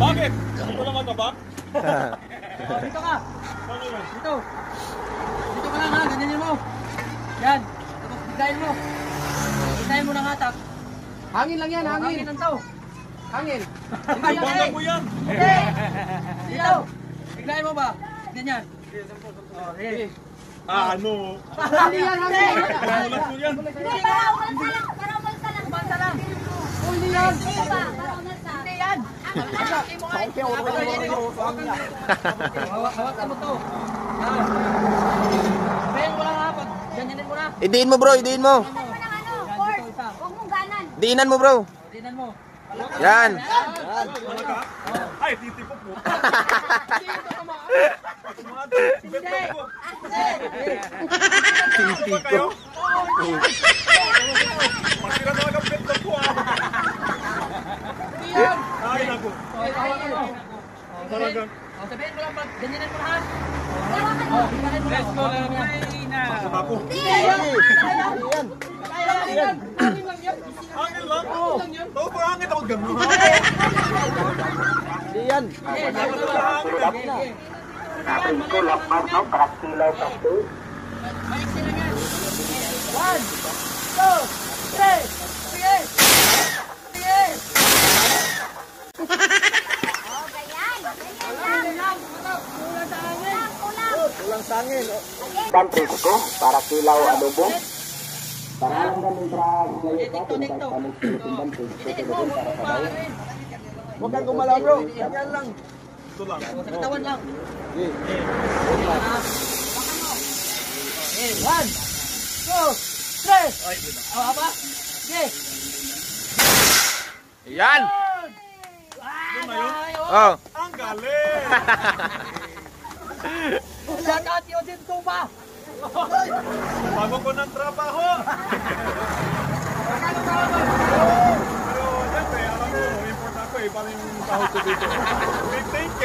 Bakit? Ito lang matabak? Dito ka. Ano yun? Dito. Dito ka lang ha, ganyan mo. Yan. Tapos biglayin mo. Biglayin mo ng hatak. Hangin lang yan, hangin. Hangin ang tao. Hangin. Ay, bangga mo yan! Hindi. Dito. Biglayin mo ba? Ganyan. Oh, hey. Ano? Hindi yan, hangin. Ulat mo yan! Hindi, para umalsa lang. Para umalsa lang. Umalsa lang. Hindi yan. Hindi ba? Para umalsa. Hindi yan. Hawakan mo to. Sabihin mo lang ha, pag ganyanin mo na. Idiin mo bro, idiin mo. Saan mo ng ano? Cord. Huwag mong ganan. Diinan mo bro. Dinan mo. Yan. Ay, titipok mo! Hindi. Ba kayo? Masira talaga ang pet ko ah! Hindi yan. Ay, naku! Hawakan mo. Talagang... Sabihin mo lang pag ganyanin mo na ha. Hawakan mo. Biglayin mo lang. Let's go lang. Masama ako! Hangin lang yan. Hangin lang? Oo! Ito pa hangin ako gano'n! Hindi yan. Maiksi lang yan. 1, 2, 3. Sige. Sige. Oh, ganyan. Ganyan Kulang lang. lang. Kulang sa hangin. Kulang. Walang sangin. Francisco para kilaw adobo. Tinik to. Tinik mo. Huwag kang gumalaw bro. Yan lang. Ito lang. Sa katawan lang. Okay. Okay, 1, 2, 3. Awa ba? Sige. Yan. Yun na yun? Oh. Ang galing! Shout out yun din to ba? Bago ko ng trabaho! Pero siyempre, alam mo, import ako eh. Parang yung sahod ko dito. 15K!